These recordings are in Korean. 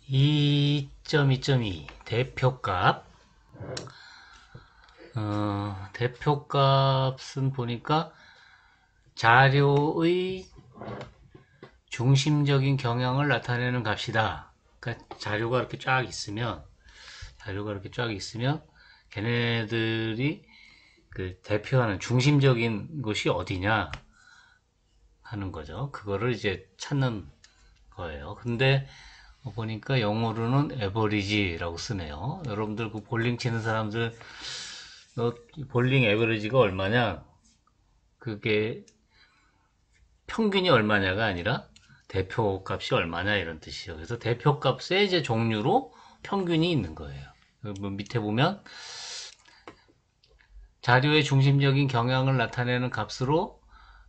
2.2.2 대표값. 대표값은 보니까 자료의 중심적인 경향을 나타내는 값이다. 그러니까 자료가 이렇게 쫙 있으면 걔네들이 그 대표하는 중심적인 곳이 어디냐 하는 거죠. 그거를 이제 찾는 거예요. 근데 보니까 영어로는 에버리지라고 쓰네요. 여러분들 그 볼링 치는 사람들 너 볼링 에버리지가 얼마냐? 그게 평균이 얼마냐가 아니라 대표값이 얼마냐 이런 뜻이죠. 그래서 대표값의 이제 종류로 평균이 있는 거예요. 밑에 보면 자료의 중심적인 경향을 나타내는 값으로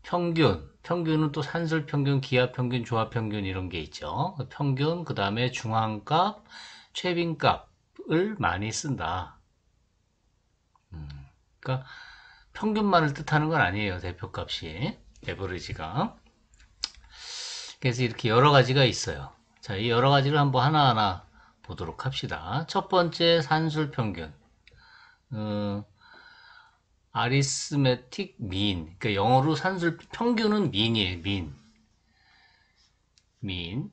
평균은 또 산술평균, 기하평균, 조합평균 이런 게 있죠. 평균, 그 다음에 중앙값, 최빈값을 많이 쓴다. 그러니까 평균만을 뜻하는 건 아니에요. 대표값이 에버리지가. 그래서 이렇게 여러 가지가 있어요. 자, 이 여러 가지를 한번 하나하나 보도록 합시다. 첫 번째 산술평균. 아리스메틱 민. 그러니까 영어로 산술 평균은 민이에요. 민.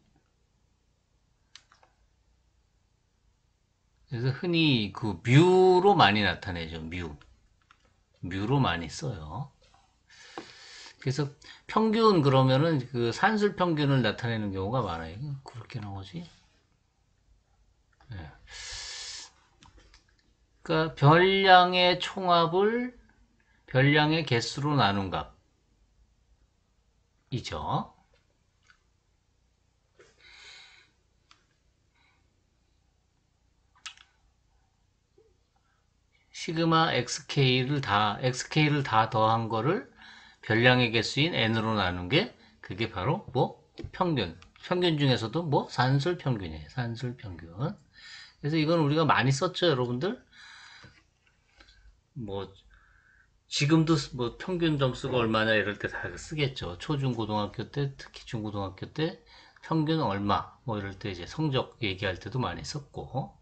그래서 흔히 그 뮤로 많이 나타내죠. 뮤로 많이 써요. 그래서 평균 그러면은 그 산술 평균을 나타내는 경우가 많아요. 그렇게 나오지? 네. 그러니까 별량의 총합을 별량의 개수로 나눈 값이죠. 시그마 xk를 다 더한 거를 별량의 개수인 n으로 나눈 게 그게 바로 뭐 평균 중에서도 뭐 산술 평균이에요. 산술 평균. 그래서 이건 우리가 많이 썼죠, 여러분들. 뭐 지금도 뭐 평균 점수가 얼마냐 이럴 때 다 쓰겠죠. 초중고등학교 때, 특히 중고등학교 때 평균 얼마 뭐 이럴 때 이제 성적 얘기할 때도 많이 썼고,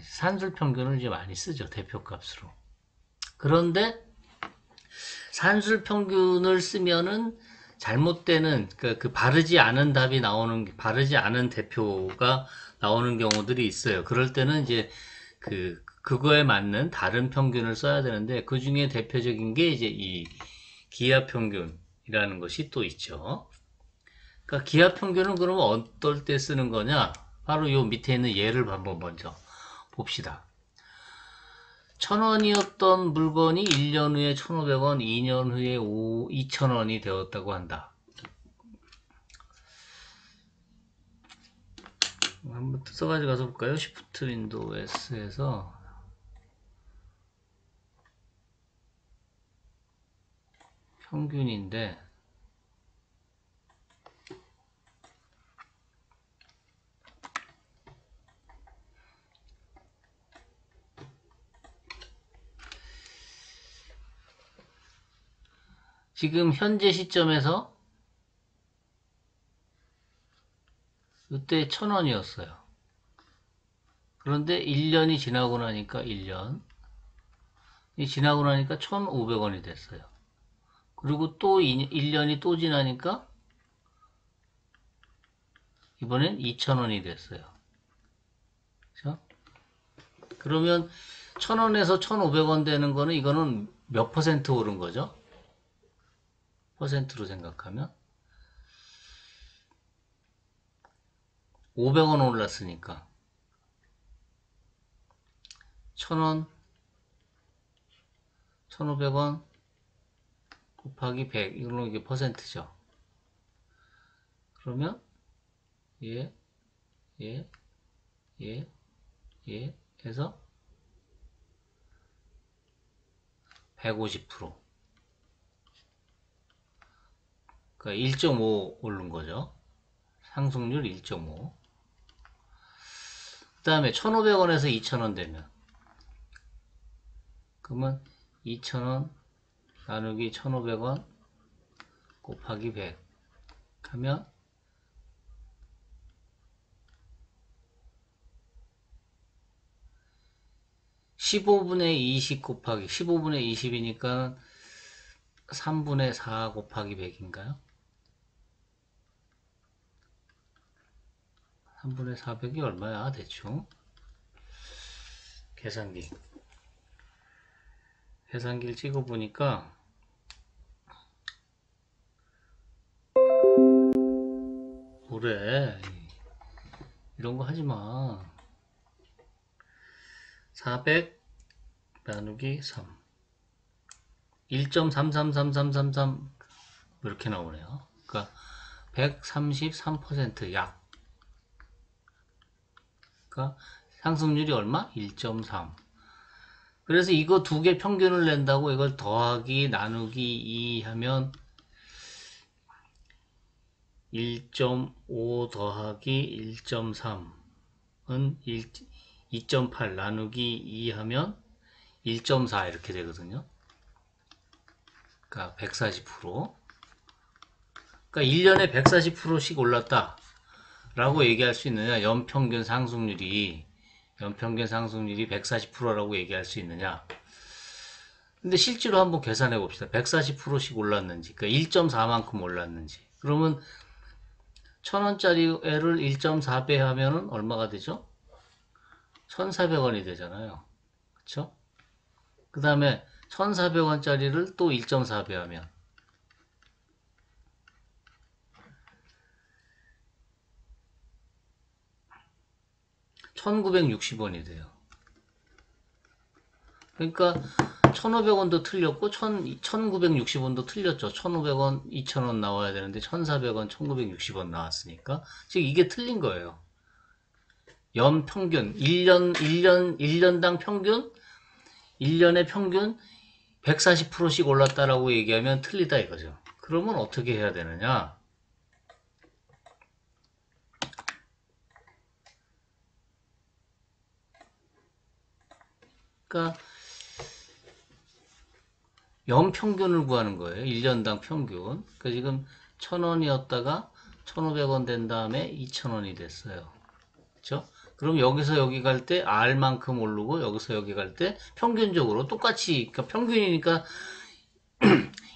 산술 평균을 이제 많이 쓰죠, 대표값으로. 그런데 산술 평균을 쓰면은 잘못되는 그 바르지 않은 답이 바르지 않은 대표가 나오는 경우들이 있어요. 그럴 때는 이제 그거에 맞는 다른 평균을 써야 되는데 그 중에 대표적인 게 이제 이 기하 평균이라는 것이 또 있죠. 그러니까 기하 평균은 그러면 어떨 때 쓰는 거냐? 바로 요 밑에 있는 예를 한번 먼저 봅시다. 1,000원이었던 물건이 1년 후에 1,500원, 2년 후에 2,000원이 되었다고 한다. 한번 써가지고 가서 볼까요? Shift 윈도우 S에서 평균인데 지금 현재 시점에서 이때 1,000원이었어요. 그런데 1년이 지나고 나니까 1년이 지나고 나니까 1,500원이 됐어요. 그리고 또 1년이 또 지나니까 이번엔 2,000원이 됐어요. 그렇죠? 그러면 1,000원에서 1,500원 되는 거는 이거는 몇 퍼센트 오른 거죠? 퍼센트로 생각하면 500원 올랐으니까 1,000원, 1,500원 곱하기 100 이걸로 이게 퍼센트죠. 그러면 예, 예, 예, 예 해서 150%. 그러니까 1.5 오른 거죠. 상승률 1.5. 그 다음에 1,500원에서 2,000원 되면 그러면 2,000원 나누기 1,500원 곱하기 100 하면 15분의 20 곱하기 15분의 20이니까 3분의 4 곱하기 100인가요? 3분의 400이 얼마야 대충? 계산기를 찍어보니까 뭐래, 이런 거 하지마. 400 나누기 3 1.333333 이렇게 나오네요. 그러니까 133% 약. 그러니까 상승률이 얼마? 1.3. 그래서 이거 두 개 평균을 낸다고 이걸 더하기 나누기 2 하면 1.5 더하기 1.3은 2.8 나누기 2 하면 1.4 이렇게 되거든요. 그러니까 140%. 그러니까 1년에 140%씩 올랐다 라고 얘기할 수 있느냐. 연평균 상승률이 140%라고 얘기할 수 있느냐. 근데 실제로 한번 계산해 봅시다. 140%씩 올랐는지, 그러니까 1.4만큼 올랐는지. 그러면 1000원짜리 애를 1.4배 하면은 얼마가 되죠? 1,400원이 되잖아요. 그쵸? 그 다음에 1,400원짜리를 또 1.4배 하면 1,960원이 돼요. 그러니까 1,500원도 틀렸고 1,960원도 틀렸죠. 1,500원, 2,000원 나와야 되는데 1,400원, 1,960원 나왔으니까 즉 이게 틀린 거예요. 연 평균 1년당 평균 1년의 평균 140%씩 올랐다라고 얘기하면 틀리다 이거죠. 그러면 어떻게 해야 되느냐? 그러니까 연평균을 구하는 거예요. 1년당 평균. 그러니까 지금 1,000원이었다가 1,500원 된 다음에 2,000원이 됐어요. 그렇죠? 그럼 여기서 여기 갈 때 R만큼 오르고 여기서 여기 갈 때 평균적으로 똑같이, 그러니까 평균이니까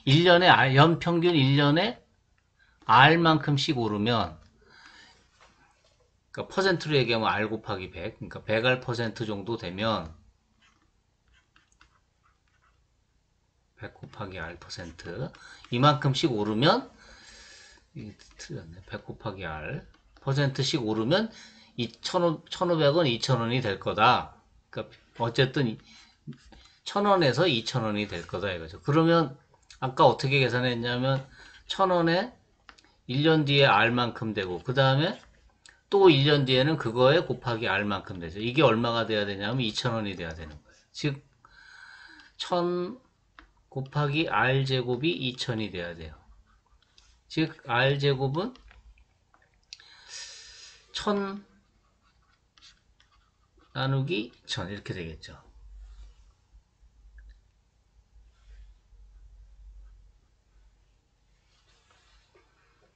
1년에 연평균 1년에 R만큼씩 오르면, 그러니까 퍼센트로 얘기하면 R 곱하기 100, 그러니까 100R 퍼센트 정도 되면 100 곱하기 R 퍼센트 이만큼씩 오르면, 틀렸네. 100 곱하기 R 퍼센트씩 오르면 1,500원, 2,000원이 될 거다. 그러니까 어쨌든 1,000원에서 2,000원이 될 거다 이거죠. 그러면 아까 어떻게 계산했냐면 1,000원에 1년 뒤에 R만큼 되고 그 다음에 또 1년 뒤에는 그거에 곱하기 R만큼 되죠. 이게 얼마가 돼야 되냐면 2,000원이 돼야 되는 거예요. 즉 1,000 곱하기 R제곱이 2,000이 돼야 돼요. 즉 R제곱은 1,000 나누기 1,000 이렇게 되겠죠.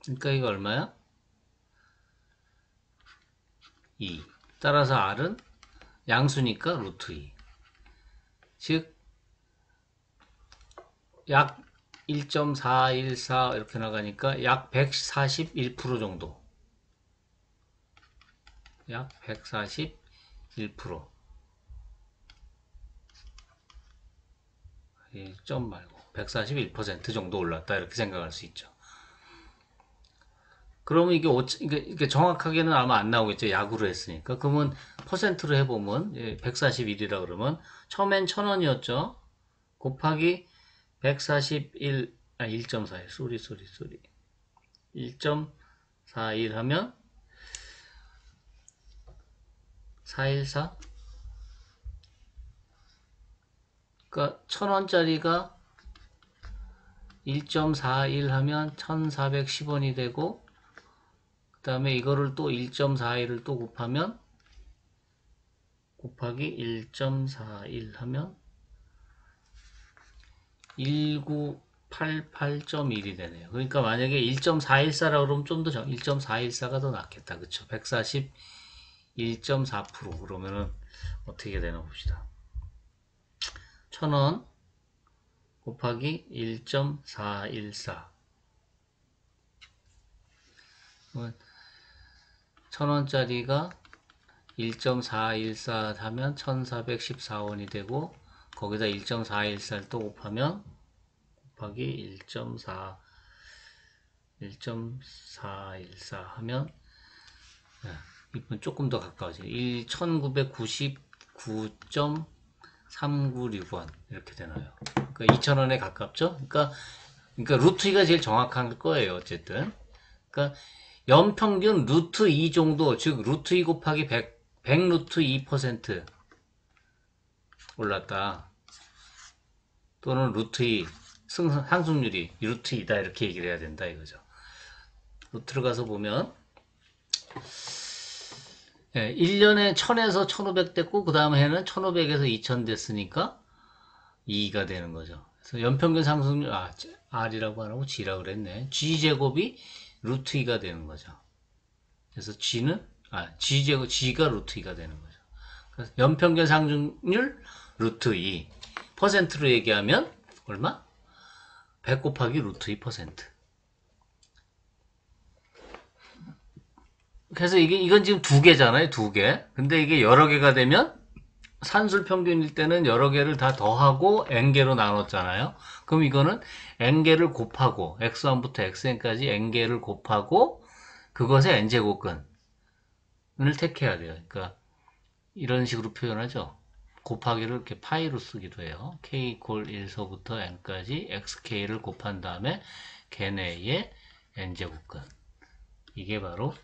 그러니까 이거 얼마야? 2. 따라서 R은 양수니까 루트 2. 즉 약 1.414 이렇게 나가니까 약 141% 정도. 약 141%. 이 점 말고 141% 정도 올랐다 이렇게 생각할 수 있죠. 그러면 이게 정확하게는 아마 안 나오겠죠. 약으로 했으니까. 그러면 퍼센트로 해보면 141이라 그러면 처음엔 1,000원이었죠. 곱하기 141, 1.41, 쏘리. 1.41 하면 414? 그러니까 1,000원짜리가 1.41 하면 1,410원이 되고 그 다음에 이거를 또 1.41을 또 곱하면 곱하기 1.41 하면 1988.1이 되네요. 그러니까 만약에 1.414라고 그러면 좀 더 1.414가 더 낫겠다. 그쵸? 141.4% 그러면은 어떻게 되나 봅시다. 1000원 곱하기 1.414. 1000원짜리가 1.414 하면 1414원이 되고, 거기다 1.414를 또 곱하면 곱하기 1.414 하면 이분 조금 더 가까워져. 1999.396원 이렇게 되나요? 그러니까 2,000원에 가깝죠? 그러니까 루트 2가 제일 정확한 거예요. 어쨌든. 그러니까 연평균 루트 2 정도, 즉 루트 2 곱하기 100 루트 2% 올랐다. 또는 루트 2 상승률이 루트 2다 이렇게 얘기를 해야 된다 이거죠. 루트를 가서 보면 1년에 1000에서 1500 됐고 그 다음 해는 1500에서 2000 됐으니까 2가 되는 거죠. 그래서 연평균 상승률 R이라고 안 하고 G라고 그랬네. G제곱이 루트 2가 되는 거죠. 그래서 G제곱, G가 루트 2가 되는 거죠. 그래서 연평균 상승률 루트 2 퍼센트로 얘기하면 얼마? 100 곱하기 루트 2%. 그래서 이건 지금 두 개잖아요, 두 개. 근데 이게 여러 개가 되면 산술 평균일 때는 여러 개를 다 더하고 n개로 나눴잖아요. 그럼 이거는 n개를 곱하고 x1부터 xn까지 n개를 곱하고 그것의 n제곱근을 택해야 돼요. 그러니까 이런 식으로 표현하죠. 곱하기를 이렇게 파이로 쓰기도 해요. k 이퀄 1서부터 n까지 xk를 곱한 다음에 걔네의 n제곱근. 이게 바로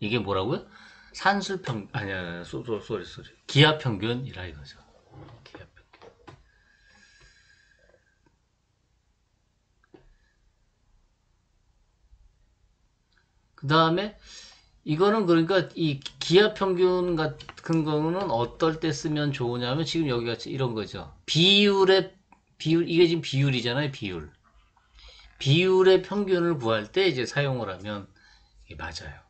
이게 뭐라고요? 산술평 아니야 쏘리 기하평균이라 이거죠. 기하평균. 그 다음에 이거는 그러니까 이 기하평균 같은 거는 어떨 때 쓰면 좋으냐면 지금 여기 같이 이런 거죠. 비율 이게 지금 비율이잖아요. 비율의 평균을 구할 때 이제 사용을 하면 이게 맞아요.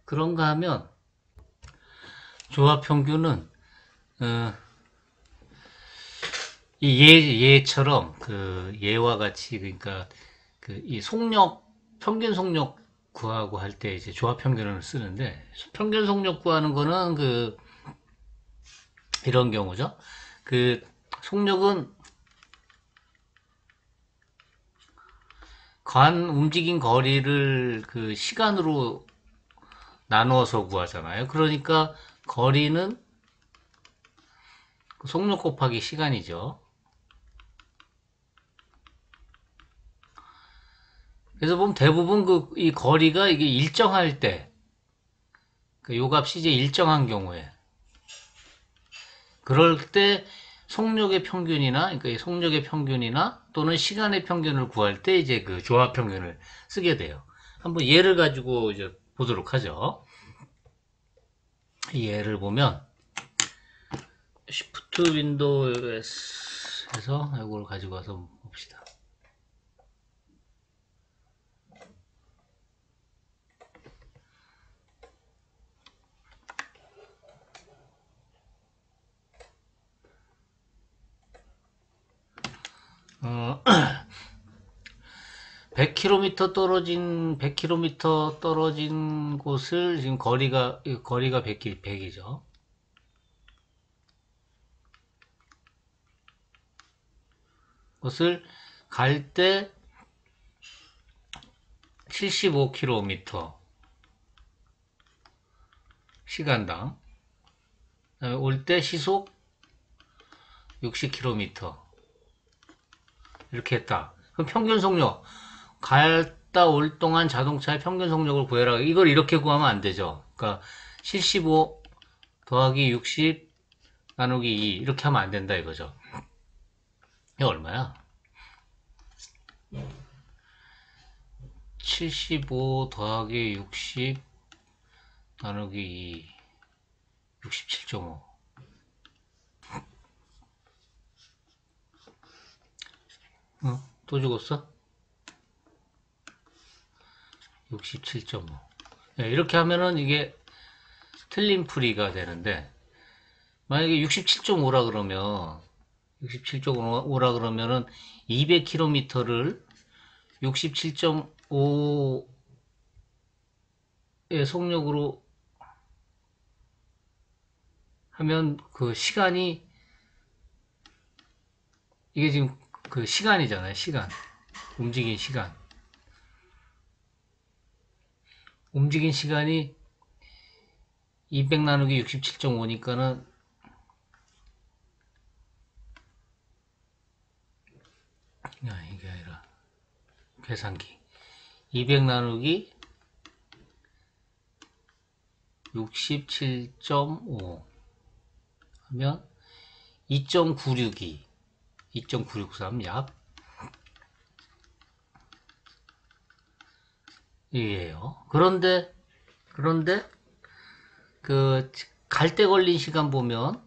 그런가 하면 조합평균은 이 얘처럼 그 얘와 같이 그러니까 그 이 평균 속력 구하고 할 때 이제 조합평균을 쓰는데 평균 속력 구하는 거는 그 이런 경우죠. 그 속력은 움직인 거리를 그 시간으로 나누어서 구하잖아요. 그러니까 거리는 속력 곱하기 시간이죠. 그래서 보면 대부분 이 거리가 이게 일정할 때, 요 값이 이제 일정한 경우에, 그럴 때 속력의 평균이나, 그러니까 이 속력의 평균이나 또는 시간의 평균을 구할 때 이제 그 조합 평균을 쓰게 돼요. 한번 예를 가지고 이제 보도록 하죠. 이 예를 보면 Shift 윈도우 S에서 이걸 가지고 와서 봅시다. 어, 100km 떨어진 곳을 지금 거리가 100이죠. 곳을 갈 때 75km 시간당, 올 때 시속 60km 이렇게 했다. 그럼 평균 속력 갔다 올 동안 자동차의 평균 속력을 구해라. 이걸 이렇게 구하면 안 되죠. 그러니까 75 더하기 60 나누기 2 이렇게 하면 안 된다 이거죠. 이게 얼마야? 75 더하기 60 나누기 2 67.5. 또 죽었어? 67.5. 네, 이렇게 하면은 이게 틀린 풀이가 되는데 만약에 67.5라 그러면 67.5라 그러면은 200km를 67.5의 속력으로 하면 그 시간이 이게 지금 그 시간이잖아요. 시간. 움직인 시간. 움직인 시간이 200 나누기 67.5니까는 이게 아니라 계산기 200 나누기 67.5 하면 2.962 2.963 약 이에요. 그런데 그 갈 때 걸린 시간 보면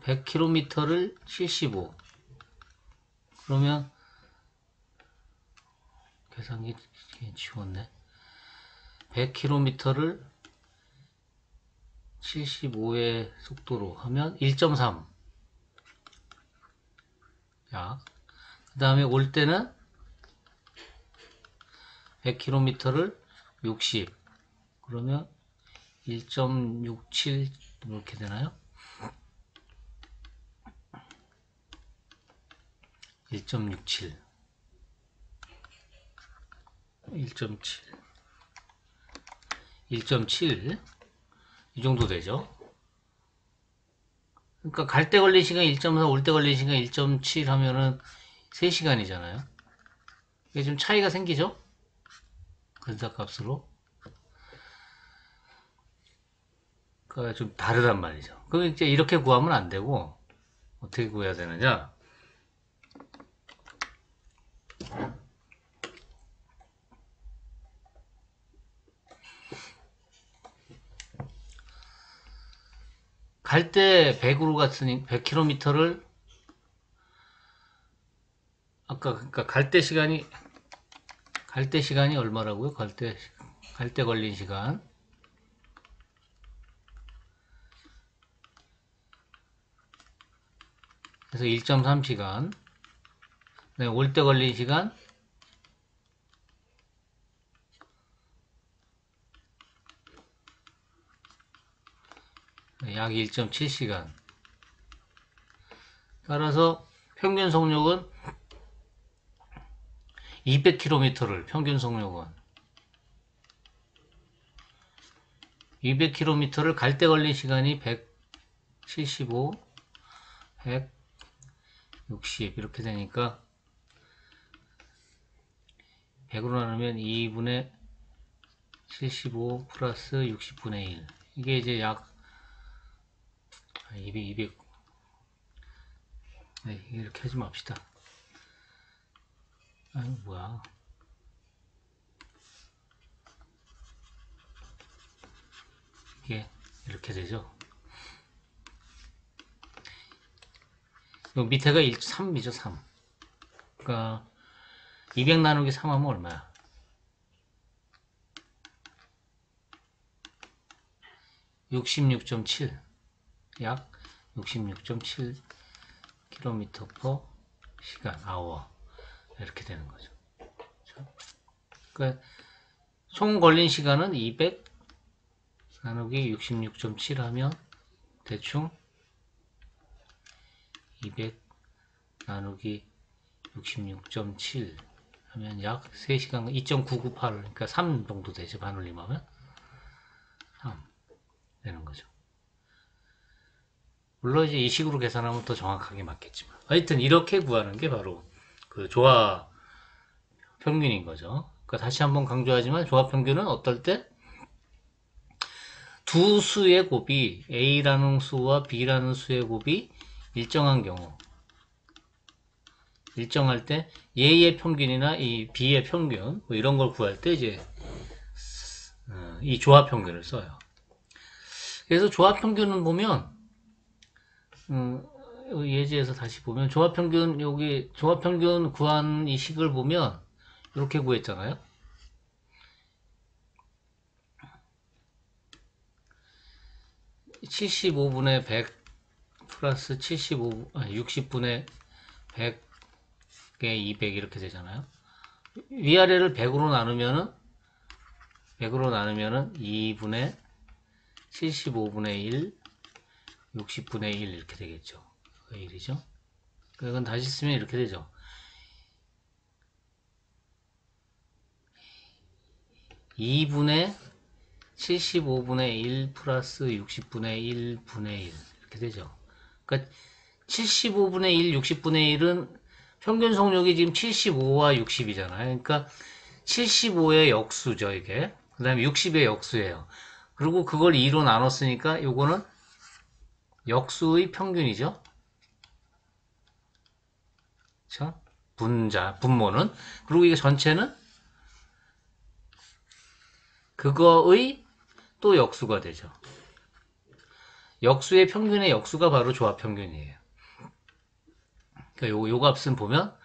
100km를 75 그러면 계산기 지웠네. 100km를 75의 속도로 하면 1.3 약. 그 다음에 올 때는 100km를 60 그러면 1.67 이렇게 되나요? 1.67 1.7 1.7 이 정도 되죠. 그러니까 갈 때 걸린 시간 1.4 올 때 걸린 시간 1.7 하면은 3시간이잖아요. 이게 좀 차이가 생기죠? 근사값으로. 그러니까 좀 다르단 말이죠. 그럼 이제 이렇게 구하면 안 되고 어떻게 구해야 되느냐? 갈 때 100으로 갔으니 100km를 아까 그러니까 갈 때 시간이 얼마라고요? 갈 때 걸린 시간 그래서 1.3시간 네, 올 때 걸린 시간 약 1.7시간 따라서 평균 속력은 200km를 평균 속력은 200km를 갈 때 걸린 시간이 175 160 이렇게 되니까 100으로 나누면 2분의 75 플러스 60분의 1 이게 이제 약 200 네, 이렇게 하지 맙시다. 아니 뭐야 이게 이렇게 되죠. 요 밑에가 3이죠 3 그러니까 200 나누기 3 하면 얼마야? 66.7 약 66.7 km per 시간 hour 이렇게 되는 거죠. 그러니까 총 걸린 시간은 200 나누기 66.7 하면 대충 200 나누기 66.7 하면 약 3시간 2.998 그러니까 3 정도 되죠. 반올림하면 3 되는 거죠. 물론 이제 이 식으로 계산하면 더 정확하게 맞겠지만 하여튼 이렇게 구하는 게 바로 그 조화 평균인 거죠. 그러니까 다시 한번 강조하지만 조화 평균은 어떨 때 두 수의 곱이 A라는 수와 B라는 수의 곱이 일정한 경우 일정할 때 A의 평균이나 이 B의 평균 뭐 이런 걸 구할 때 이제 이 조화 평균을 써요. 그래서 조화 평균은 보면 예제에서 다시 보면 조화 평균 여기 조화 평균 구한 이 식을 보면 이렇게 구했잖아요. 75분의 100 플러스 60분의 100에 200 이렇게 되잖아요. 위아래를 100으로 나누면은 2분의 75분의 1, 60분의 1 이렇게 되겠죠. 1이죠. 이건 다시 쓰면 이렇게 되죠. 2분의 75분의 1 플러스 60분의 1분의 1 이렇게 되죠. 그러니까 75분의 1, 60분의 1은 평균 속력이 지금 75와 60이잖아요. 그러니까 75의 역수죠, 이게. 그 다음에 60의 역수예요. 그리고 그걸 2로 나눴으니까 요거는 역수의 평균이죠. 그쵸? 분모는. 그리고 이게 전체는 그거의 또 역수가 되죠. 역수의 평균의 역수가 바로 조합평균이에요. 그러니까 요 값은 보면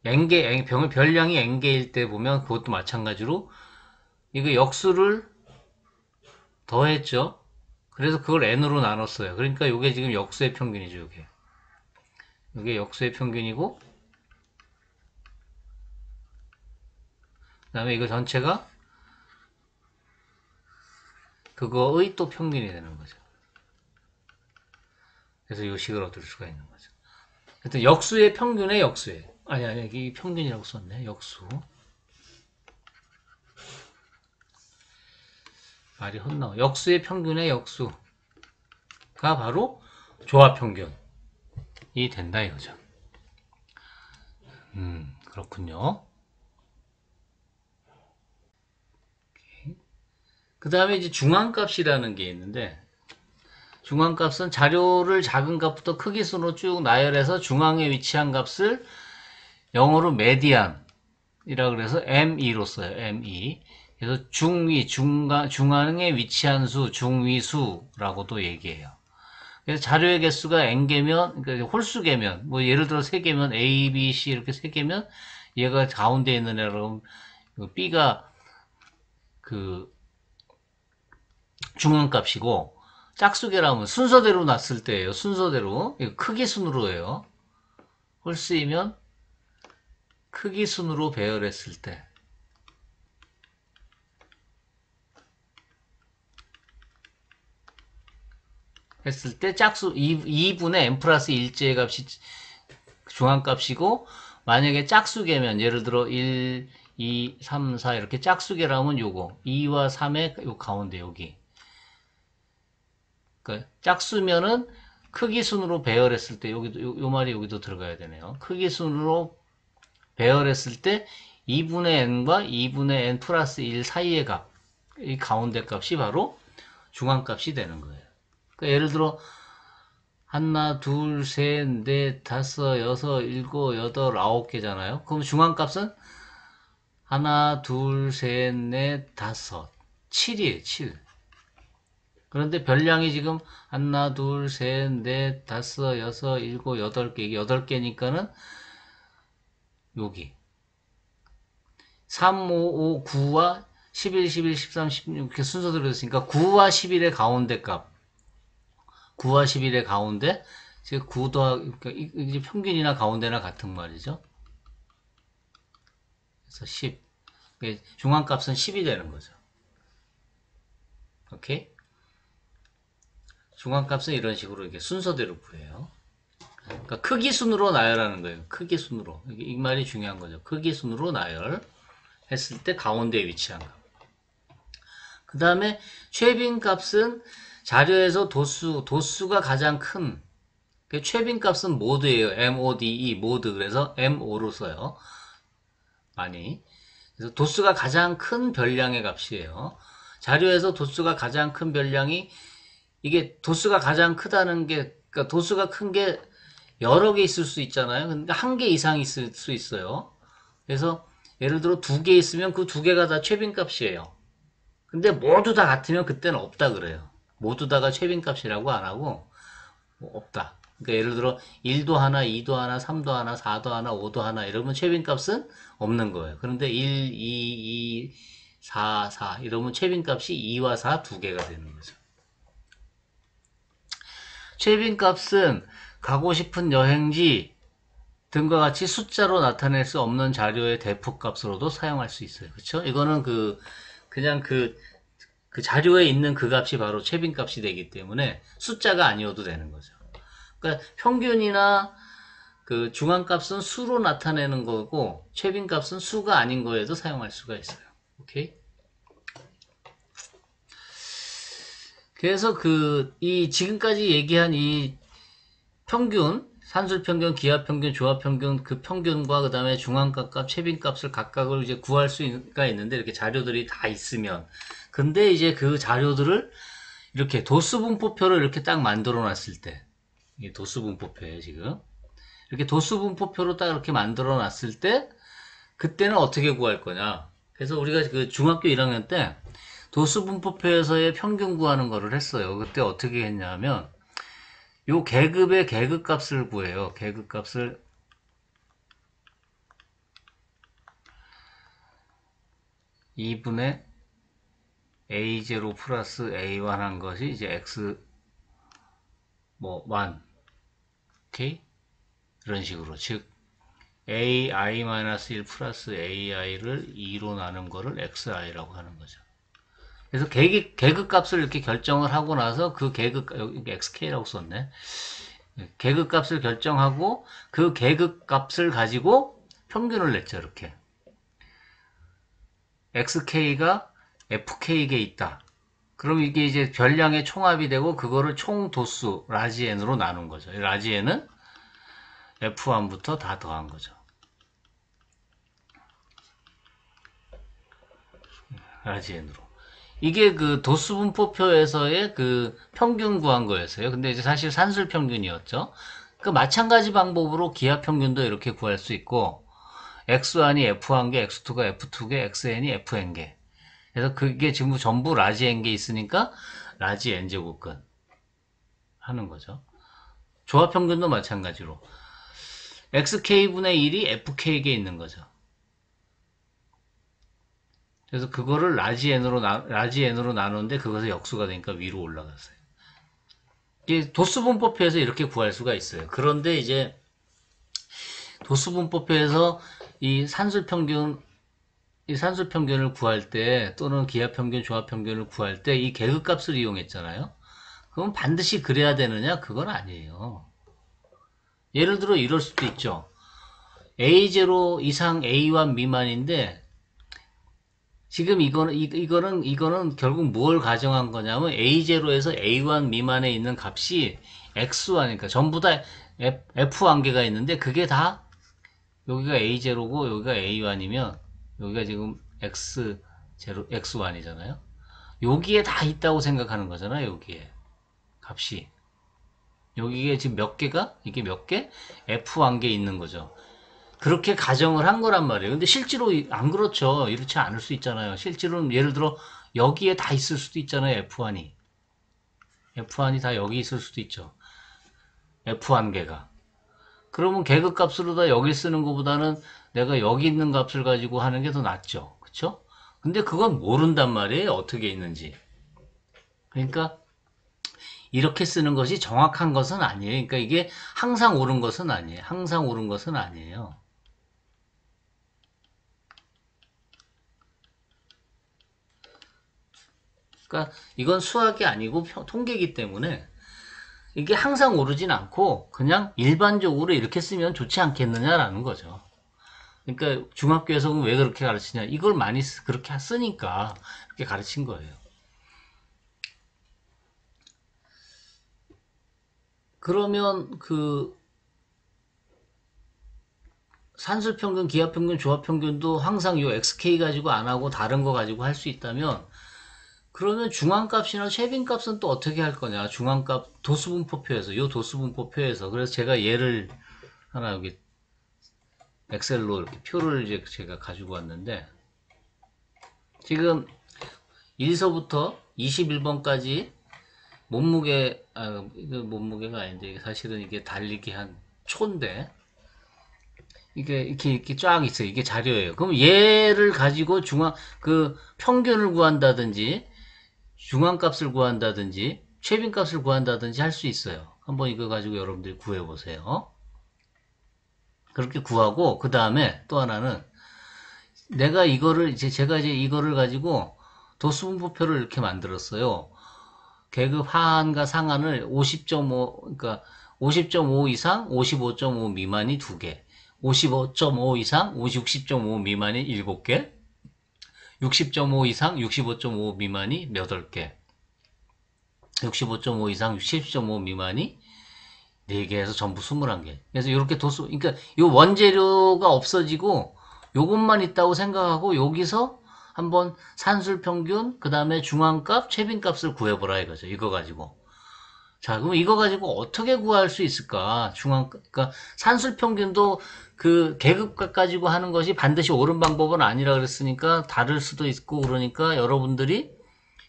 별량이 n개일 때 보면 그것도 마찬가지로 이거 역수를 더했죠. 그래서 그걸 n으로 나눴어요. 그러니까 이게 지금 역수의 평균이죠. 이게 역수의 평균이고 그 다음에 이거 전체가 그거의 또 평균이 되는 거죠. 그래서 이 식을 얻을 수가 있는 거죠. 하여튼 역수의 평균의 역수예요. 아니 이 평균이라고 썼네. 역수. 말이 헛나와. 역수의 평균의 역수가 바로 조합평균이 된다 이거죠. 그렇군요. 그 다음에 이제 중앙값이라는 게 있는데, 중앙값은 자료를 작은 값부터 크기 순으로 쭉 나열해서 중앙에 위치한 값을 영어로 메디안이라 그래서 M2로 써요. M2. 그래서 중앙에 위치한 수, 중위수라고도 얘기해요. 그래서 자료의 개수가 n개면, 그러니까 홀수개면, 뭐 예를 들어 3개면 A, B, C 이렇게 3개면 얘가 가운데 있는 애로 B가 그 중앙값이고 짝수계라면 순서대로 놨을 때예요. 순서대로. 이거 크기 순으로 해요. 홀수이면 크기 순으로 배열했을 때 짝수 2분의 n 플러스 1제의 값이 중앙값이고 만약에 짝수계면 예를 들어 1, 2, 3, 4 이렇게 짝수계라면 요거 2와 3의 요 가운데 여기 그러니까 짝수면은 크기 순으로 배열했을 때 여기도 요 말이 여기도 들어가야 되네요. 크기 순으로 배열했을 때 2분의 n과 2분의 n 플러스 1 사이의 값, 이 가운데 값이 바로 중앙값이 되는 거예요. 그러니까 예를 들어 하나, 둘, 셋, 넷, 다섯, 여섯, 일곱, 여덟, 9개잖아요. 그럼 중앙값은 하나, 둘, 셋, 넷, 다섯, 7이에요. 7. 그런데 별량이 지금 하나, 둘, 셋, 넷, 다섯, 여섯, 일곱, 8개. 이게 8개니까는 여기 3, 5, 5, 9와 11, 11, 13, 16 이렇게 순서대로 됐으니까 9와 11의 가운데 값 9와 11의 가운데 즉 9 더하기 그러니까 이게 평균이나 가운데나 같은 말이죠. 그래서 10 중앙값은 10이 되는 거죠. 오케이? 중앙값은 이런 식으로 이렇게 순서대로 구해요. 그러니까 크기 순으로 나열하는 거예요. 크기 순으로. 이 말이 중요한 거죠. 크기 순으로 나열했을 때 가운데에 위치한 값. 그 다음에 최빈 값은 자료에서 도수가 가장 큰 최빈 값은 모드예요. MODE 모드. 그래서 MO로 써요. 많이. 그래서 도수가 가장 큰 별량의 값이에요. 자료에서 도수가 가장 큰 별량이 이게 도수가 가장 크다는 게 그러니까 도수가 큰 게 여러 개 있을 수 있잖아요. 근데 한 개 이상 있을 수 있어요. 그래서 예를 들어 2개 있으면 그 2개가 다 최빈 값이에요. 근데 모두 다 같으면 그때는 없다 그래요. 모두 다가 최빈 값이라고 안 하고 뭐 없다. 그러니까 예를 들어 1도 하나, 2도 하나, 3도 하나, 4도 하나, 5도 하나 이러면 최빈 값은 없는 거예요. 그런데 1, 2, 4 이러면 최빈 값이 2와 4 2개가 되는 거죠. 최빈값은 가고 싶은 여행지 등과 같이 숫자로 나타낼 수 없는 자료의 대폭값으로도 사용할 수 있어요. 그렇죠? 이거는 그냥 그 자료에 있는 그 값이 바로 최빈값이 되기 때문에 숫자가 아니어도 되는 거죠. 그러니까 평균이나 그 중앙값은 수로 나타내는 거고 최빈값은 수가 아닌 거에도 사용할 수가 있어요. 오케이? 그래서 이 지금까지 얘기한 이 평균, 산술평균, 기하평균, 조합평균, 그 평균과 그 다음에 중앙값, 최빈값을 각각을 이제 구할 수가 있는데 이렇게 자료들이 다 있으면 근데 이제 그 자료들을 이렇게 도수분포표를 이렇게 딱 만들어 놨을 때 이게 도수분포표예요 지금 이렇게 도수분포표로 딱 이렇게 만들어 놨을 때 그때는 어떻게 구할 거냐 그래서 우리가 그 중학교 1학년 때 도수분포표에서의 평균 구하는 거를 했어요. 그때 어떻게 했냐면 요 계급의 계급값을 구해요. 계급값을 2분의 A0 플러스 A1 한 것이 이제 X 뭐 1 오케이? 이런 식으로 즉 AI-1 플러스 AI를 2로 나눈 거를 XI라고 하는 거죠. 그래서 계급값을 이렇게 결정을 하고 나서 그 여기 XK라고 썼네. 계급값을 결정하고 그 계급값을 가지고 평균을 냈죠. 이렇게 XK가 FK에 있다. 그럼 이게 이제 별량의 총합이 되고 그거를 총 도수 라지 n으로 나눈 거죠. 라지 n은 F1부터 다 더한 거죠. 라지 n으로. 이게 그 도수분포표에서의 그 평균 구한 거였어요. 근데 이제 사실 산술 평균이었죠. 그 마찬가지 방법으로 기하 평균도 이렇게 구할 수 있고 X1이 F1개, X2가 F2개, XN이 FN개. 그래서 그게 지금 전부 라지 n개 있으니까 라지 n제곱근 하는 거죠. 조합 평균도 마찬가지로 XK분의 1이 FK에 있는 거죠. 그래서 그거를 라지 n으로 나누는데 그것의 역수가 되니까 위로 올라갔어요. 이게 도수분포표에서 이렇게 구할 수가 있어요. 그런데 이제 도수분포표에서 이 산술평균을 구할 때 또는 기하평균, 조합평균을 구할 때 이 계급값을 이용했잖아요. 그럼 반드시 그래야 되느냐? 그건 아니에요. 예를 들어 이럴 수도 있죠. A0 이상 A1 미만인데 지금 이거는 결국 뭘 가정한 거냐면 A0에서 A1 미만에 있는 값이 X1이니까 전부 다 F1개가 있는데 그게 다 여기가 A0고 여기가 A1이면 여기가 지금 X0, X1이잖아요. 여기에 다 있다고 생각하는 거잖아요. 여기에 값이 여기에 지금 몇 개가 이게 몇 개? F1개 있는 거죠. 그렇게 가정을 한 거란 말이에요. 근데 실제로 안 그렇죠. 이렇지 않을 수 있잖아요. 실제로는 예를 들어 여기에 다 있을 수도 있잖아요. F1이. F1이 다 여기 있을 수도 있죠. F1개가. 그러면 계급값으로 다 여기 쓰는 것보다는 내가 여기 있는 값을 가지고 하는 게 더 낫죠. 그쵸? 근데 그건 모른단 말이에요. 어떻게 있는지. 그러니까 이렇게 쓰는 것이 정확한 것은 아니에요. 그러니까 이게 항상 옳은 것은 아니에요. 항상 옳은 것은 아니에요. 그러니까 이건 수학이 아니고 통계이기 때문에 이게 항상 오르진 않고 그냥 일반적으로 이렇게 쓰면 좋지 않겠느냐라는 거죠. 그러니까 중학교에서는 왜 그렇게 가르치냐 이걸 많이 그렇게 쓰니까 그렇게 가르친 거예요. 그러면 그 산술평균, 기하평균, 조합평균도 항상 요 XK 가지고 안 하고 다른 거 가지고 할 수 있다면 그러면 중앙값이나 최빈값은 또 어떻게 할 거냐? 중앙값 도수분포표에서 요 도수분포표에서 그래서 제가 얘를 하나 여기 엑셀로 이렇게 표를 이제 제가 가지고 왔는데 지금 1서부터 21번까지 몸무게 이거 몸무게가 아닌데 사실은 이게 달리기 한 초인데 이게 이렇게 쫙 있어요. 이게 자료예요. 그럼 얘를 가지고 그 평균을 구한다든지 중앙값을 구한다든지 최빈값을 구한다든지 할 수 있어요. 한번 이거 가지고 여러분들이 구해보세요. 그렇게 구하고, 그 다음에 또 하나는, 제가 이제 이거를 가지고 도수분포표를 이렇게 만들었어요. 계급 하한과 상한을 50.5, 그러니까 50.5 이상, 55.5 미만이 2개, 55.5 이상, 60.5 미만이 7개, 60.5 이상, 65.5 미만이 8개, 65.5 이상, 60.5 미만이 4개에서 전부 21개. 그래서 이렇게 그러니까 요 원재료가 없어지고 요것만 있다고 생각하고 여기서 한번 산술 평균, 그 다음에 중앙값, 최빈값을 구해보라 이거죠. 이거 가지고. 자, 그럼 이거 가지고 어떻게 구할 수 있을까? 그러니까 산술 평균도 그 계급값 가지고 하는 것이 반드시 옳은 방법은 아니라 그랬으니까 다를 수도 있고 그러니까 여러분들이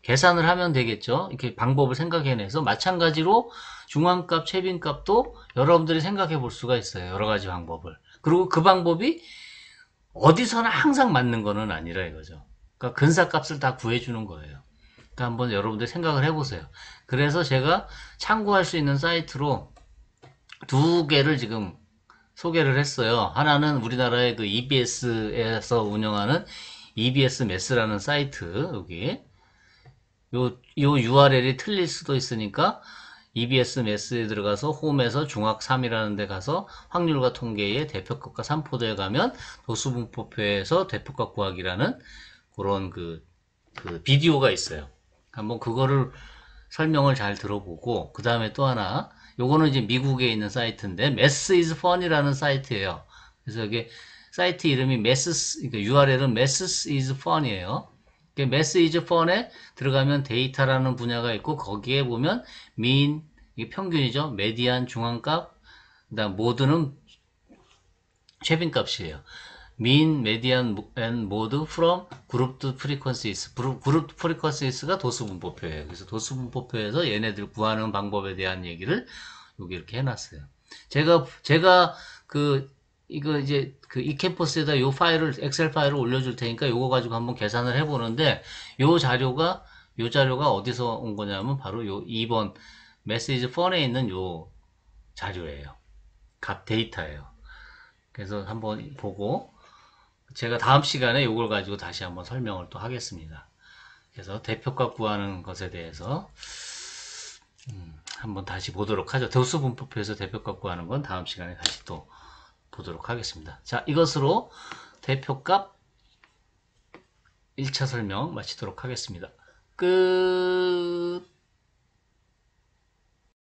계산을 하면 되겠죠. 이렇게 방법을 생각해내서 마찬가지로 중앙값, 최빈값도 여러분들이 생각해 볼 수가 있어요. 여러 가지 방법을. 그리고 그 방법이 어디서나 항상 맞는 거는 아니라 이거죠. 그러니까 근사값을 다 구해주는 거예요. 그러니까 한번 여러분들 생각을 해보세요. 그래서 제가 참고할 수 있는 사이트로 2개를 지금 소개를 했어요. 하나는 우리나라의 그 EBS에서 운영하는 EBS 매스라는 사이트, 여기. 요 URL이 틀릴 수도 있으니까 EBS 매스에 들어가서 홈에서 중학 3이라는 데 가서 확률과 통계의 대표값과 산포도에 가면 도수분포표에서 대표값 구하기라는 그런 그 비디오가 있어요. 한번 그거를 설명을 잘 들어보고 그 다음에 또 하나 요거는 이제 미국에 있는 사이트인데 Math is Fun이라는 사이트예요. 그래서 이게 사이트 이름이 그러니까 URL은 Math is Fun이에요. Math is Fun에 들어가면 데이터라는 분야가 있고 거기에 보면 mean 이게 평균이죠. 메디안 중앙값 그다음 모드는 최빈값이에요. mean, median, and mode from grouped frequencies. grouped frequencies가 도수분포표예요. 그래서 도수분포표에서 얘네들 구하는 방법에 대한 얘기를 여기 이렇게 해놨어요. 제가 이거 이제 이캠퍼스에다 요 엑셀 파일을 올려줄 테니까 요거 가지고 한번 계산을 해보는데 요 자료가 어디서 온 거냐면 바로 요 2번 메시지 폰에 있는 요 자료예요. 값 데이터예요. 그래서 한번 보고 제가 다음 시간에 이걸 가지고 다시 한번 설명을 또 하겠습니다. 그래서 대표값 구하는 것에 대해서 한번 다시 보도록 하죠. 도수분포표에서 대표값 구하는 건 다음 시간에 다시 또 보도록 하겠습니다. 자, 이것으로 대표값 1차 설명 마치도록 하겠습니다. 끝.